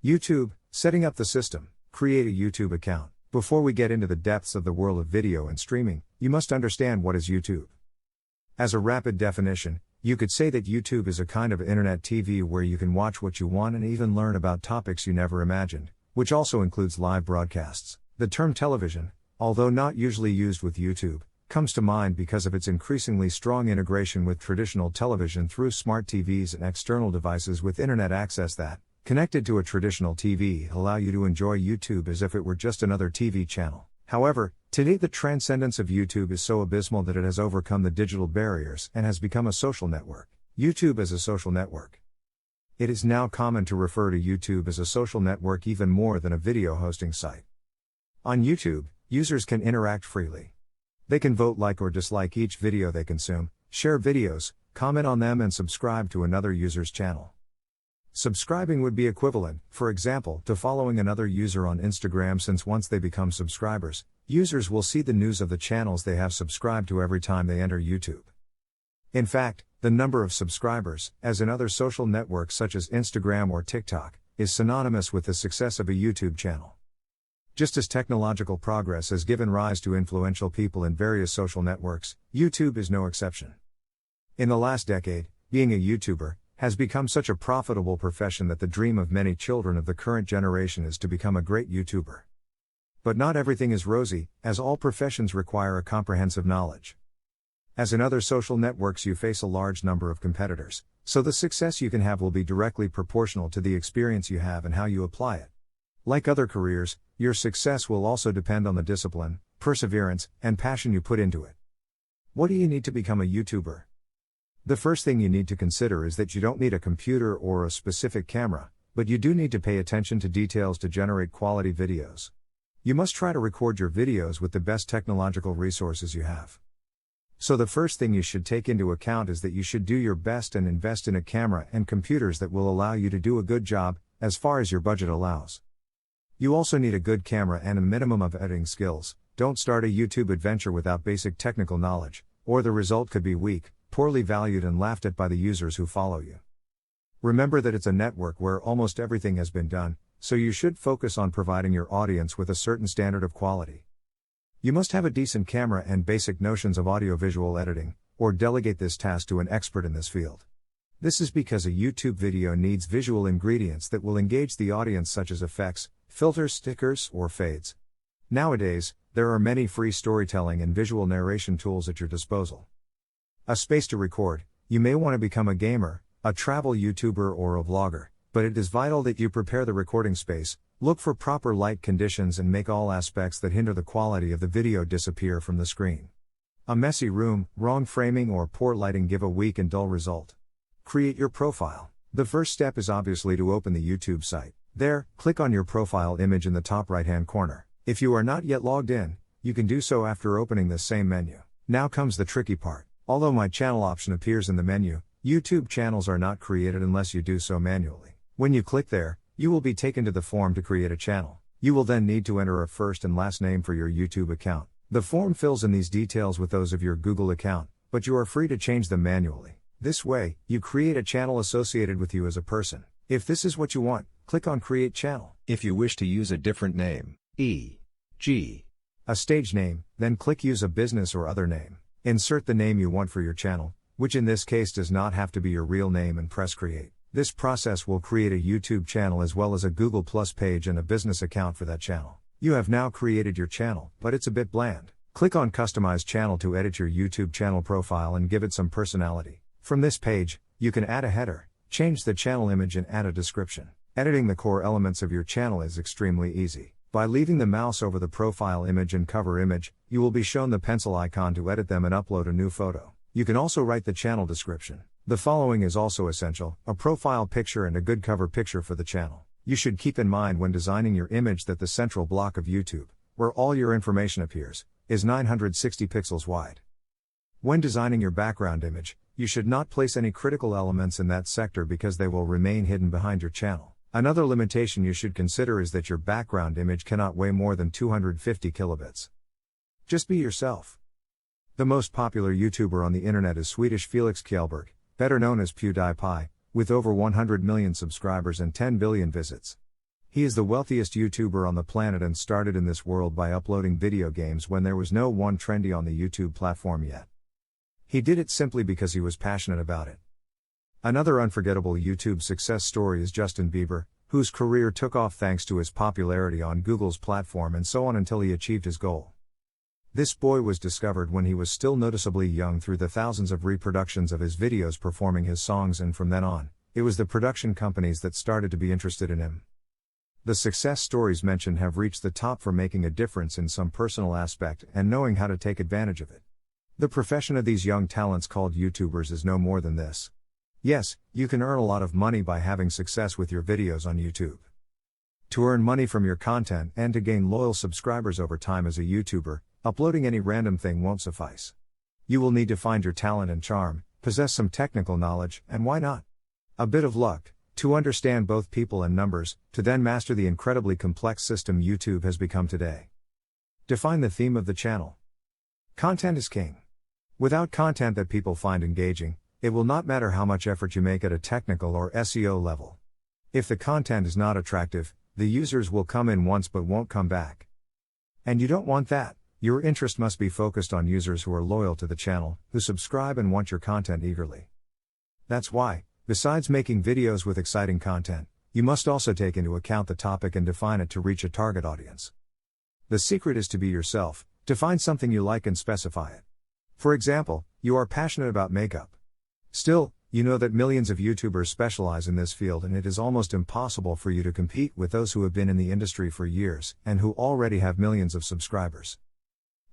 YouTube, setting up the system. Create a YouTube account. Before we get into the depths of the world of video and streaming, you must understand what is YouTube. As a rapid definition, you could say that YouTube is a kind of internet TV where you can watch what you want and even learn about topics you never imagined, which also includes live broadcasts. The term television, although not usually used with YouTube, comes to mind because of its increasingly strong integration with traditional television through smart TVs and external devices with internet access that, connected to a traditional TV, allow you to enjoy YouTube as if it were just another TV channel. However, today the transcendence of YouTube is so abysmal that it has overcome the digital barriers and has become a social network. YouTube as a social network. It is now common to refer to YouTube as a social network even more than a video hosting site. On YouTube, users can interact freely. They can vote, like or dislike each video they consume, share videos, comment on them, and subscribe to another user's channel. Subscribing would be equivalent, for example, to following another user on Instagram, since once they become subscribers, users will see the news of the channels they have subscribed to every time they enter YouTube. In fact, the number of subscribers, as in other social networks such as Instagram or TikTok, is synonymous with the success of a YouTube channel. Just as technological progress has given rise to influential people in various social networks, YouTube is no exception. In the last decade, being a YouTuber has become such a profitable profession that the dream of many children of the current generation is to become a great YouTuber. But not everything is rosy, as all professions require a comprehensive knowledge. As in other social networks, you face a large number of competitors, so the success you can have will be directly proportional to the experience you have and how you apply it. Like other careers, your success will also depend on the discipline, perseverance, and passion you put into it. What do you need to become a YouTuber? The first thing you need to consider is that you don't need a computer or a specific camera, but you do need to pay attention to details to generate quality videos. You must try to record your videos with the best technological resources you have. So the first thing you should take into account is that you should do your best and invest in a camera and computers that will allow you to do a good job, as far as your budget allows. You also need a good camera and a minimum of editing skills. Don't start a YouTube adventure without basic technical knowledge, or the result could be weak, poorly valued, and laughed at by the users who follow you. Remember that it's a network where almost everything has been done, so you should focus on providing your audience with a certain standard of quality. You must have a decent camera and basic notions of audiovisual editing, or delegate this task to an expert in this field. This is because a YouTube video needs visual ingredients that will engage the audience, such as effects, filters, stickers, or fades. Nowadays, there are many free storytelling and visual narration tools at your disposal. A space to record. You may want to become a gamer, a travel YouTuber, or a vlogger, but it is vital that you prepare the recording space, look for proper light conditions, and make all aspects that hinder the quality of the video disappear from the screen. A messy room, wrong framing, or poor lighting give a weak and dull result. Create your profile. The first step is obviously to open the YouTube site. There, click on your profile image in the top right-hand corner. If you are not yet logged in, you can do so after opening this same menu. Now comes the tricky part. Although My Channel option appears in the menu, YouTube channels are not created unless you do so manually. When you click there, you will be taken to the form to create a channel. You will then need to enter a first and last name for your YouTube account. The form fills in these details with those of your Google account, but you are free to change them manually. This way, you create a channel associated with you as a person. If this is what you want, click on Create Channel. If you wish to use a different name, e.g., a stage name, then click Use a business or other name. Insert the name you want for your channel, which in this case does not have to be your real name, and press Create. This process will create a YouTube channel as well as a Google Plus page and a business account for that channel. You have now created your channel, but it's a bit bland. Click on Customize Channel to edit your YouTube channel profile and give it some personality. From this page, you can add a header, change the channel image, and add a description. Editing the core elements of your channel is extremely easy. By leaving the mouse over the profile image and cover image, you will be shown the pencil icon to edit them and upload a new photo. You can also write the channel description. The following is also essential: a profile picture and a good cover picture for the channel. You should keep in mind when designing your image that the central block of YouTube, where all your information appears, is 960 pixels wide. When designing your background image, you should not place any critical elements in that sector because they will remain hidden behind your channel. Another limitation you should consider is that your background image cannot weigh more than 250 kilobits. Just be yourself. The most popular YouTuber on the internet is Swedish Felix Kjellberg, better known as PewDiePie, with over 100 million subscribers and 10 billion visits. He is the wealthiest YouTuber on the planet and started in this world by uploading video games when there was no one trendy on the YouTube platform yet. He did it simply because he was passionate about it. Another unforgettable YouTube success story is Justin Bieber, whose career took off thanks to his popularity on Google's platform and so on until he achieved his goal. This boy was discovered when he was still noticeably young through the thousands of reproductions of his videos performing his songs, and from then on, it was the production companies that started to be interested in him. The success stories mentioned have reached the top for making a difference in some personal aspect and knowing how to take advantage of it. The profession of these young talents called YouTubers is no more than this. Yes, you can earn a lot of money by having success with your videos on YouTube. To earn money from your content and to gain loyal subscribers over time as a YouTuber, uploading any random thing won't suffice. You will need to find your talent and charm, possess some technical knowledge, and why not? A bit of luck, to understand both people and numbers, to then master the incredibly complex system YouTube has become today. Define the theme of the channel. Content is king. Without content that people find engaging, it will not matter how much effort you make at a technical or SEO level. If the content is not attractive, the users will come in once but won't come back. And you don't want that. Your interest must be focused on users who are loyal to the channel, who subscribe and want your content eagerly. That's why, besides making videos with exciting content, you must also take into account the topic and define it to reach a target audience. The secret is to be yourself, to find something you like and specify it. For example, you are passionate about makeup. Still, you know that millions of YouTubers specialize in this field and it is almost impossible for you to compete with those who have been in the industry for years and who already have millions of subscribers.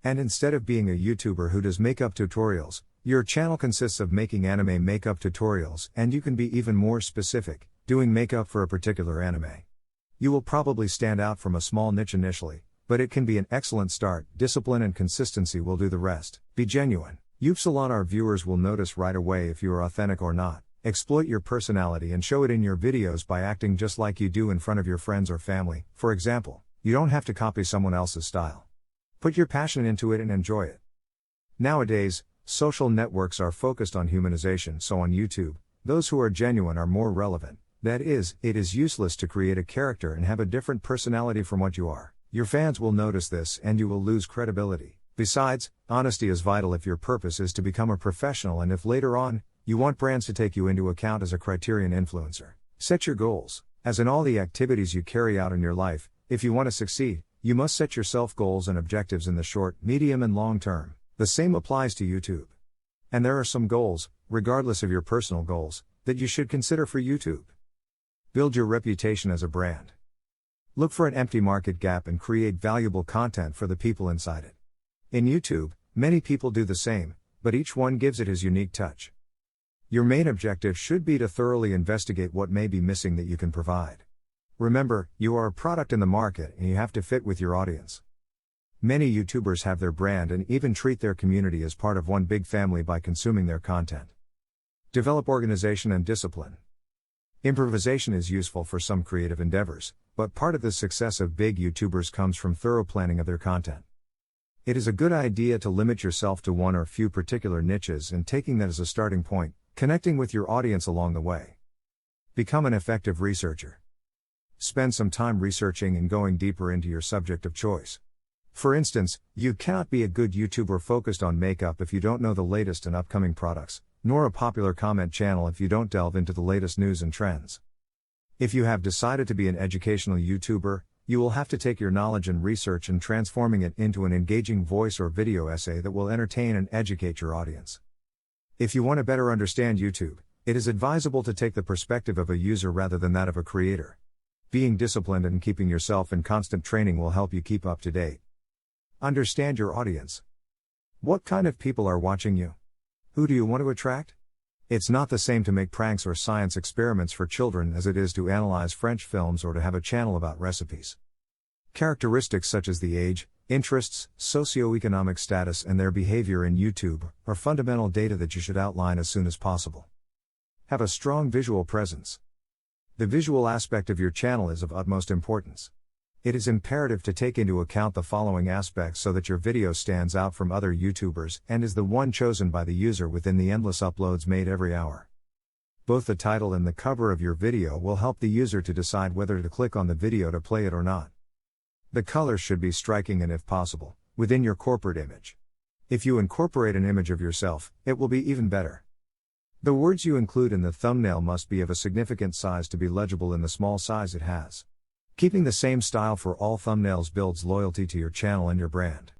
And instead of being a YouTuber who does makeup tutorials, your channel consists of making anime makeup tutorials, and you can be even more specific, doing makeup for a particular anime. You will probably stand out from a small niche initially, but it can be an excellent start. Discipline and consistency will do the rest. Be genuine. Our viewers will notice right away if you are authentic or not. Exploit your personality and show it in your videos by acting just like you do in front of your friends or family. For example, you don't have to copy someone else's style. Put your passion into it and enjoy it. Nowadays, social networks are focused on humanization, so on YouTube, those who are genuine are more relevant. That is, it is useless to create a character and have a different personality from what you are. Your fans will notice this and you will lose credibility. Besides, honesty is vital if your purpose is to become a professional and if later on, you want brands to take you into account as a criterion influencer. Set your goals. As in all the activities you carry out in your life, if you want to succeed, you must set yourself goals and objectives in the short, medium and long term. The same applies to YouTube. And there are some goals, regardless of your personal goals, that you should consider for YouTube. Build your reputation as a brand. Look for an empty market gap and create valuable content for the people inside it. In YouTube, many people do the same, but each one gives it his unique touch. Your main objective should be to thoroughly investigate what may be missing that you can provide. Remember, you are a product in the market and you have to fit with your audience. Many YouTubers have their brand and even treat their community as part of one big family by consuming their content. Develop organization and discipline. Improvisation is useful for some creative endeavors, but part of the success of big YouTubers comes from thorough planning of their content. It is a good idea to limit yourself to one or few particular niches and taking that as a starting point, connecting with your audience along the way. Become an effective researcher. Spend some time researching and going deeper into your subject of choice. For instance, you cannot be a good YouTuber focused on makeup if you don't know the latest and upcoming products, nor a popular comment channel if you don't delve into the latest news and trends. If you have decided to be an educational YouTuber, you will have to take your knowledge and research and transforming it into an engaging voice or video essay that will entertain and educate your audience. If you want to better understand YouTube, it is advisable to take the perspective of a user rather than that of a creator. Being disciplined and keeping yourself in constant training will help you keep up to date. Understand your audience. What kind of people are watching you? Who do you want to attract? It's not the same to make pranks or science experiments for children as it is to analyze French films or to have a channel about recipes. Characteristics such as the age, interests, socioeconomic status and their behavior in YouTube are fundamental data that you should outline as soon as possible. Have a strong visual presence. The visual aspect of your channel is of utmost importance. It is imperative to take into account the following aspects so that your video stands out from other YouTubers and is the one chosen by the user within the endless uploads made every hour. Both the title and the cover of your video will help the user to decide whether to click on the video to play it or not. The colors should be striking and, if possible, within your corporate image. If you incorporate an image of yourself, it will be even better. The words you include in the thumbnail must be of a significant size to be legible in the small size it has. Keeping the same style for all thumbnails builds loyalty to your channel and your brand.